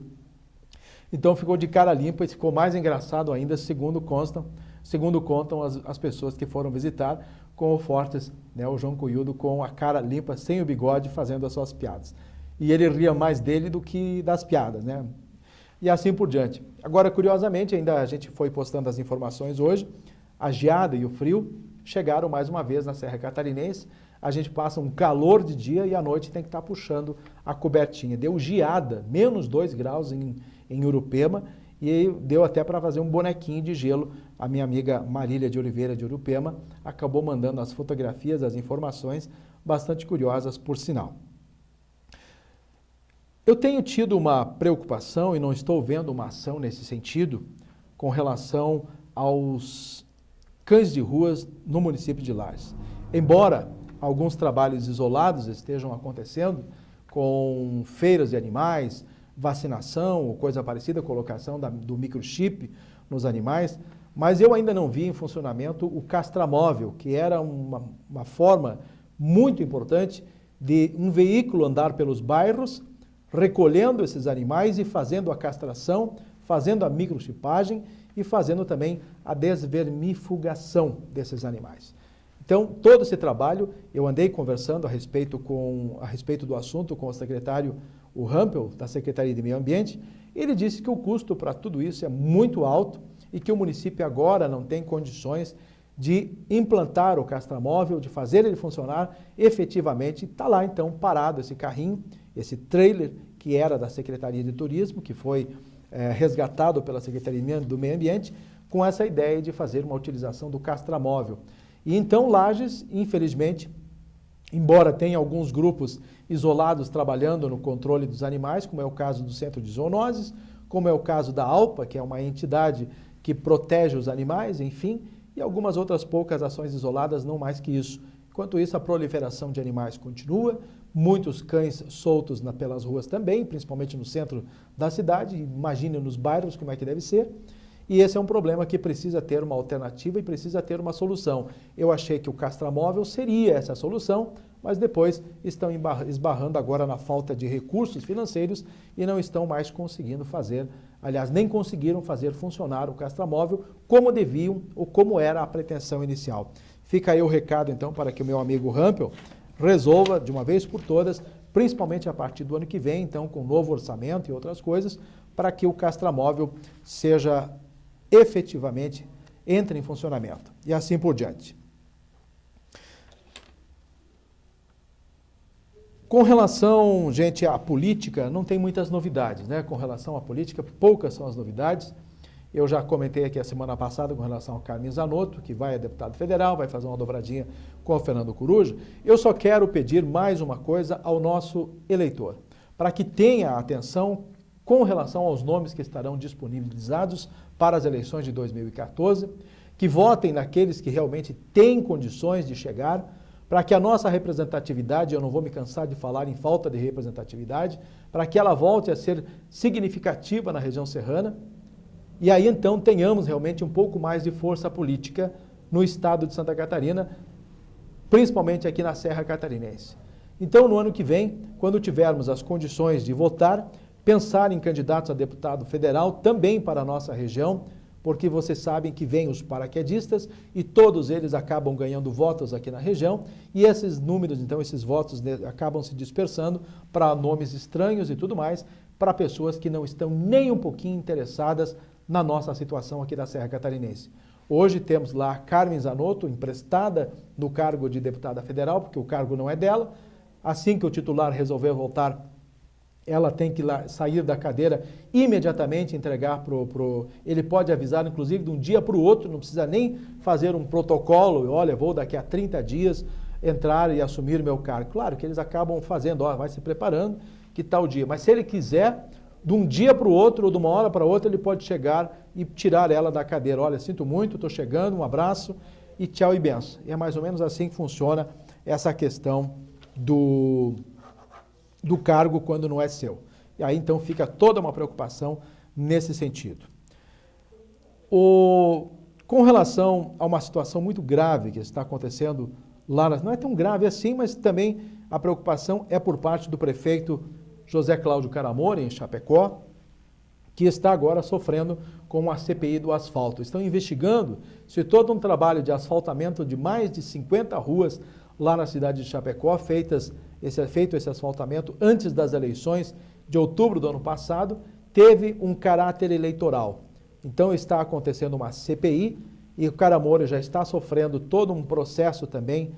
Então, ficou de cara limpa e ficou mais engraçado ainda, segundo contam as pessoas que foram visitar, com o Fortes, né, o João Cuyudo, com a cara limpa, sem o bigode, fazendo as suas piadas. E ele ria mais dele do que das piadas, né? E assim por diante. Agora, curiosamente, ainda a gente foi postando as informações hoje, a geada e o frio chegaram mais uma vez na Serra Catarinense. A gente passa um calor de dia e à noite tem que estar puxando a cobertinha. Deu geada, menos 2 graus em Urupema, e deu até para fazer um bonequinho de gelo. A minha amiga Marília de Oliveira de Urupema acabou mandando as fotografias, as informações, bastante curiosas por sinal. Eu tenho tido uma preocupação e não estou vendo uma ação nesse sentido com relação aos cães de ruas no município de Lages. Embora alguns trabalhos isolados estejam acontecendo com feiras de animais, vacinação ou coisa parecida, colocação do microchip nos animais, mas eu ainda não vi em funcionamento o castramóvel, que era uma forma muito importante de um veículo andar pelos bairros, recolhendo esses animais e fazendo a castração, fazendo a microchipagem e fazendo também a desvermifugação desses animais. Então, todo esse trabalho, eu andei conversando a respeito do assunto com o secretário, o Rampel, da Secretaria de Meio Ambiente. Ele disse que o custo para tudo isso é muito alto e que o município agora não tem condições de implantar o castramóvel, de fazer ele funcionar efetivamente. Está lá, então, parado esse carrinho, esse trailer que era da Secretaria de Turismo, que foi resgatado pela Secretaria do Meio Ambiente, com essa ideia de fazer uma utilização do castramóvel. E então Lages, infelizmente, embora tenha alguns grupos isolados trabalhando no controle dos animais, como é o caso do Centro de Zoonoses, como é o caso da ALPA, que é uma entidade que protege os animais, enfim, e algumas outras poucas ações isoladas, não mais que isso. Enquanto isso, a proliferação de animais continua, muitos cães soltos pelas ruas também, principalmente no centro da cidade, imagine nos bairros como é que deve ser. E esse é um problema que precisa ter uma alternativa e precisa ter uma solução. Eu achei que o castramóvel seria essa solução, mas depois estão esbarrando agora na falta de recursos financeiros e não estão mais conseguindo fazer, aliás, nem conseguiram fazer funcionar o castramóvel como deviam ou como era a pretensão inicial. Fica aí o recado, então, para que o meu amigo Rampel resolva de uma vez por todas, principalmente a partir do ano que vem, então, com novo orçamento e outras coisas, para que o castramóvel seja efetivamente entre em funcionamento e assim por diante. Com relação, gente, à política, não tem muitas novidades, né? Com relação à política, poucas são as novidades. Eu já comentei aqui a semana passada com relação ao Carmen Zanotto, que vai a deputado federal, vai fazer uma dobradinha com o Fernando Coruja. Eu só quero pedir mais uma coisa ao nosso eleitor, para que tenha atenção com relação aos nomes que estarão disponibilizados para as eleições de 2014, que votem naqueles que realmente têm condições de chegar, para que a nossa representatividade, eu não vou me cansar de falar em falta de representatividade, para que ela volte a ser significativa na região serrana, e aí então tenhamos realmente um pouco mais de força política no estado de Santa Catarina, principalmente aqui na Serra Catarinense. Então, no ano que vem, quando tivermos as condições de votar, pensar em candidatos a deputado federal também para a nossa região, porque vocês sabem que vêm os paraquedistas e todos eles acabam ganhando votos aqui na região e esses números, então esses votos acabam se dispersando para nomes estranhos e tudo mais, para pessoas que não estão nem um pouquinho interessadas na nossa situação aqui da Serra Catarinense. Hoje temos lá a Carmen Zanotto, emprestada no cargo de deputada federal, porque o cargo não é dela. Assim que o titular resolver voltar, ela tem que sair da cadeira imediatamente, entregar ele pode avisar, inclusive, de um dia para o outro, não precisa nem fazer um protocolo, olha, vou daqui a 30 dias entrar e assumir meu cargo. Claro que eles acabam fazendo, vai se preparando, que tal dia. Mas se ele quiser, de um dia para o outro, ou de uma hora para outra, ele pode chegar e tirar ela da cadeira. Olha, sinto muito, estou chegando, um abraço e tchau e benção. E é mais ou menos assim que funciona essa questão do cargo quando não é seu. E aí então fica toda uma preocupação nesse sentido. Com relação a uma situação muito grave que está acontecendo lá, não é tão grave assim, mas também a preocupação é por parte do prefeito José Cláudio Caramori, em Chapecó, que está agora sofrendo com a CPI do asfalto. Estão investigando se todo um trabalho de asfaltamento de mais de 50 ruas lá na cidade de Chapecó, feito esse asfaltamento antes das eleições de outubro do ano passado, teve um caráter eleitoral. Então está acontecendo uma CPI e o Caramori já está sofrendo todo um processo também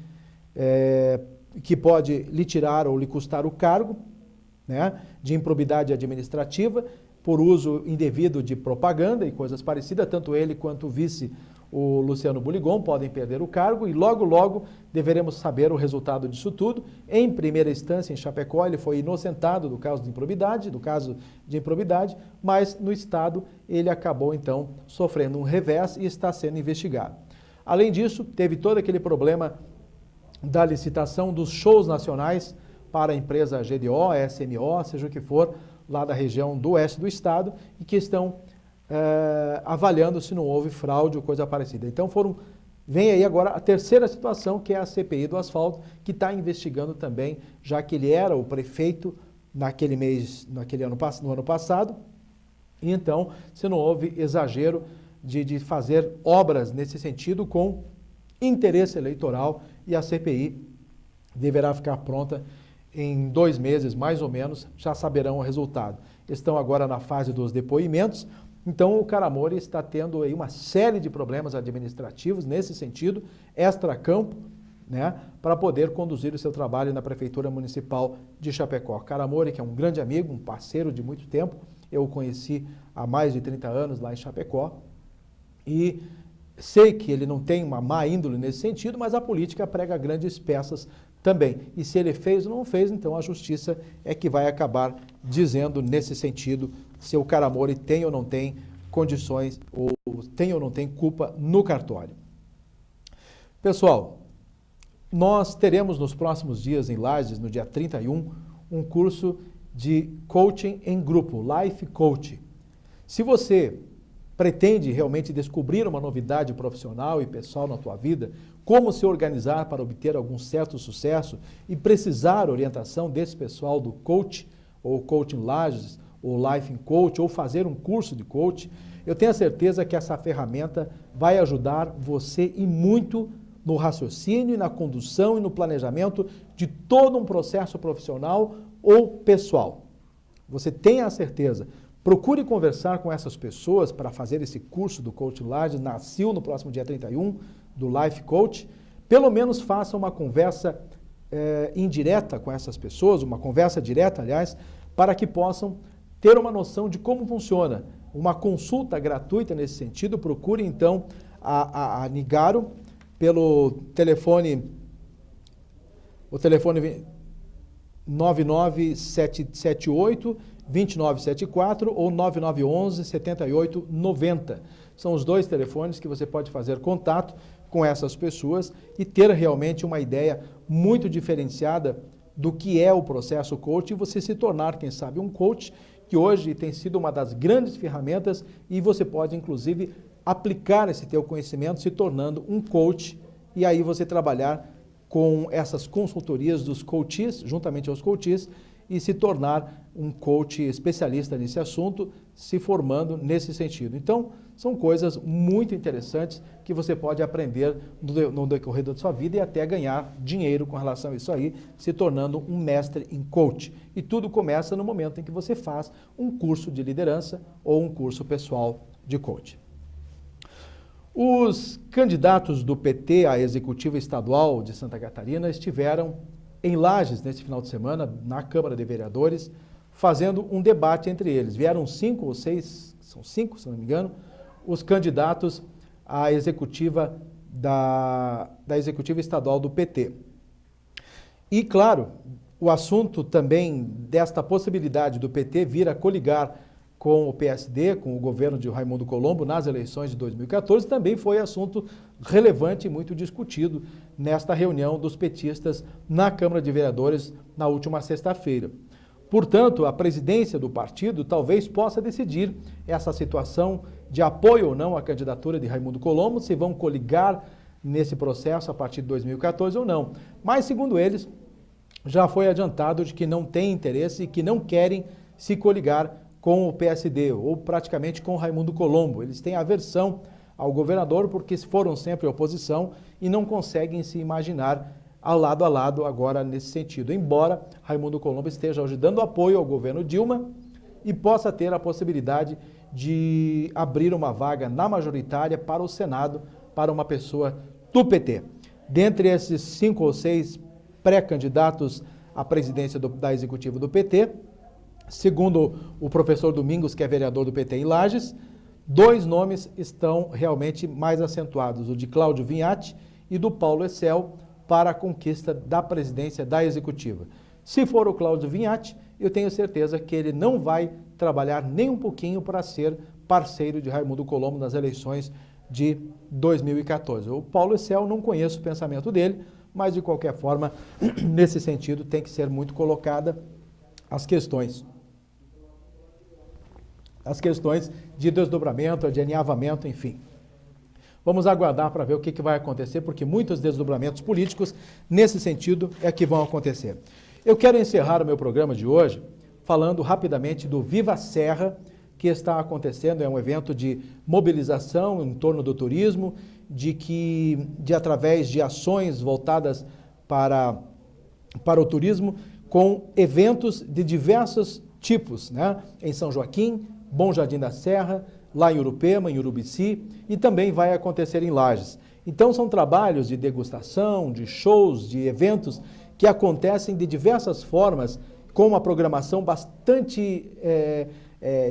que pode lhe tirar ou lhe custar o cargo, né, de improbidade administrativa, por uso indevido de propaganda e coisas parecidas, tanto ele quanto o vice, o Luciano Buligon, podem perder o cargo e logo, logo deveremos saber o resultado disso tudo. Em primeira instância, em Chapecó, ele foi inocentado do caso de improbidade, mas no Estado ele acabou, então, sofrendo um revés e está sendo investigado. Além disso, teve todo aquele problema da licitação dos shows nacionais para a empresa GDO, SMO, seja o que for, lá da região do oeste do Estado, e que estão avaliando se não houve fraude ou coisa parecida. Então vem aí agora a terceira situação, que é a CPI do asfalto, que está investigando também, já que ele era o prefeito no ano passado, e então se não houve exagero de fazer obras nesse sentido com interesse eleitoral, e a CPI deverá ficar pronta em 2 meses, mais ou menos, já saberão o resultado. Estão agora na fase dos depoimentos. Então, o Caramori está tendo aí uma série de problemas administrativos nesse sentido, extra-campo, né, para poder conduzir o seu trabalho na Prefeitura Municipal de Chapecó. Caramori, que é um grande amigo, um parceiro de muito tempo, eu o conheci há mais de 30 anos lá em Chapecó, e sei que ele não tem uma má índole nesse sentido, mas a política prega grandes peças também. E se ele fez ou não fez, então a justiça é que vai acabar dizendo nesse sentido se o Caramori tem ou não tem condições, ou tem ou não tem culpa no cartório. Pessoal, nós teremos nos próximos dias em Lages, no dia 31, um curso de coaching em grupo, Life Coach. Se você pretende realmente descobrir uma novidade profissional e pessoal na tua vida, como se organizar para obter algum certo sucesso e precisar orientação desse pessoal do coach, ou Coaching Lages, ou Life Coach, ou fazer um curso de coach, eu tenho a certeza que essa ferramenta vai ajudar você e muito no raciocínio, e na condução e no planejamento de todo um processo profissional ou pessoal. Você tenha a certeza. Procure conversar com essas pessoas para fazer esse curso do Coach Lages, nasceu no próximo dia 31, do Life Coach. Pelo menos faça uma conversa indireta com essas pessoas, uma conversa direta, aliás, para que possam ter uma noção de como funciona. Uma consulta gratuita nesse sentido. Procure então a Nigaro pelo telefone, o telefone 9978-2974 ou 9911-7890. São os dois telefones que você pode fazer contato com essas pessoas e ter realmente uma ideia muito diferenciada do que é o processo coach e você se tornar, quem sabe, um coach, que hoje tem sido uma das grandes ferramentas e você pode, inclusive, aplicar esse teu conhecimento se tornando um coach e aí você trabalhar com essas consultorias dos coaches, juntamente aos coaches, e se tornar um coach especialista nesse assunto, se formando nesse sentido. Então, são coisas muito interessantes que você pode aprender no decorrer da sua vida e até ganhar dinheiro com relação a isso aí, se tornando um mestre em coach. E tudo começa no momento em que você faz um curso de liderança ou um curso pessoal de coach. Os candidatos do PT à Executiva Estadual de Santa Catarina estiveram em Lages nesse final de semana, na Câmara de Vereadores, fazendo um debate entre eles. Vieram 5 ou 6, são 5, se não me engano, os candidatos à Executiva da Executiva Estadual do PT. E, claro, o assunto também desta possibilidade do PT vir a coligar com o PSD, com o governo de Raimundo Colombo nas eleições de 2014, também foi assunto relevante e muito discutido nesta reunião dos petistas na Câmara de Vereadores na última sexta-feira. Portanto, a presidência do partido talvez possa decidir essa situação de apoio ou não à candidatura de Raimundo Colombo, se vão coligar nesse processo a partir de 2014 ou não. Mas, segundo eles, já foi adiantado de que não têm interesse e que não querem se coligar com o PSD, ou praticamente com Raimundo Colombo. Eles têm aversão ao governador porque foram sempre oposição e não conseguem se imaginar a lado agora nesse sentido. Embora Raimundo Colombo esteja hoje dando apoio ao governo Dilma e possa ter a possibilidade de abrir uma vaga na majoritária para o Senado, para uma pessoa do PT. Dentre esses 5 ou 6 pré-candidatos à presidência da Executiva do PT, segundo o professor Domingos, que é vereador do PT em Lages, 2 nomes estão realmente mais acentuados, o de Cláudio Vinhati e do Paulo Essel, para a conquista da presidência da Executiva. Se for o Cláudio Vinhati, eu tenho certeza que ele não vai trabalhar nem um pouquinho para ser parceiro de Raimundo Colombo nas eleições de 2014. O Paulo Essel, não conheço o pensamento dele, mas de qualquer forma, nesse sentido, tem que ser muito colocada as questões de desdobramento, de alinhavamento, enfim. Vamos aguardar para ver o que vai acontecer, porque muitos desdobramentos políticos, nesse sentido, é que vão acontecer. Eu quero encerrar o meu programa de hoje falando rapidamente do Viva Serra, que está acontecendo, é um evento de mobilização em torno do turismo, através de ações voltadas para o turismo, com eventos de diversos tipos, né? Em São Joaquim, Bom Jardim da Serra, lá em Urupema, em Urubici, e também vai acontecer em Lages. Então são trabalhos de degustação, de shows, de eventos que acontecem de diversas formas, com uma programação bastante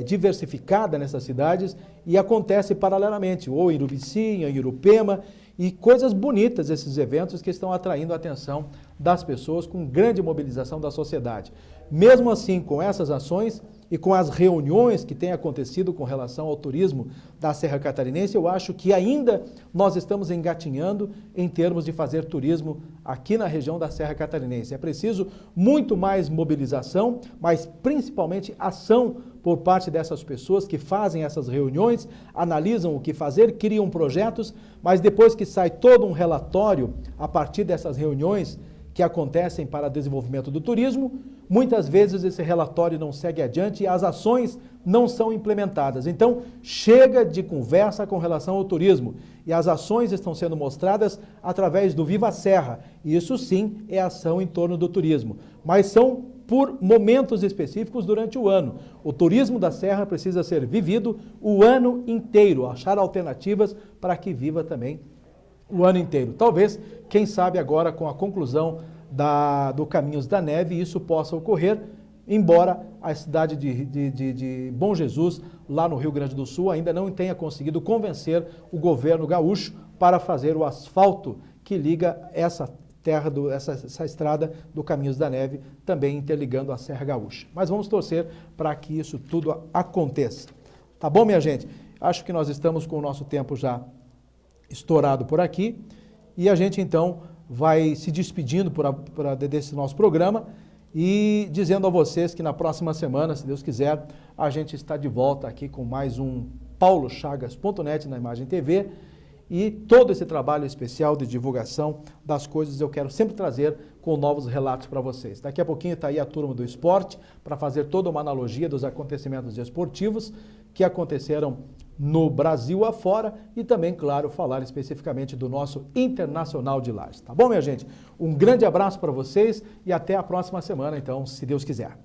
diversificada nessas cidades e acontece paralelamente, ou em Urubici, em Urupema, e coisas bonitas esses eventos que estão atraindo a atenção das pessoas com grande mobilização da sociedade. Mesmo assim, com essas ações, e com as reuniões que têm acontecido com relação ao turismo da Serra Catarinense, eu acho que ainda nós estamos engatinhando em termos de fazer turismo aqui na região da Serra Catarinense. É preciso muito mais mobilização, mas principalmente ação por parte dessas pessoas que fazem essas reuniões, analisam o que fazer, criam projetos, mas depois que sai todo um relatório a partir dessas reuniões que acontecem para desenvolvimento do turismo, muitas vezes esse relatório não segue adiante e as ações não são implementadas. Então, chega de conversa com relação ao turismo e as ações estão sendo mostradas através do Viva Serra. E isso sim é ação em torno do turismo, mas são por momentos específicos durante o ano. O turismo da Serra precisa ser vivido o ano inteiro, achar alternativas para que viva também o ano inteiro. Talvez, quem sabe agora com a conclusão do Caminhos da Neve, isso possa ocorrer, embora a cidade de Bom Jesus, lá no Rio Grande do Sul, ainda não tenha conseguido convencer o governo gaúcho para fazer o asfalto que liga essa terra, essa estrada do Caminhos da Neve, também interligando a Serra Gaúcha. Mas vamos torcer para que isso tudo aconteça. Tá bom, minha gente? Acho que nós estamos com o nosso tempo já estourado por aqui e a gente então vai se despedindo desse nosso programa e dizendo a vocês que na próxima semana, se Deus quiser, a gente está de volta aqui com mais um paulochagas.net na Imagem TV e todo esse trabalho especial de divulgação das coisas eu quero sempre trazer com novos relatos para vocês. Daqui a pouquinho está aí a turma do esporte para fazer toda uma analogia dos acontecimentos esportivos que aconteceram no Brasil afora e também, claro, falar especificamente do nosso Internacional de Lages. Tá bom, minha gente? Um grande abraço para vocês e até a próxima semana, então, se Deus quiser.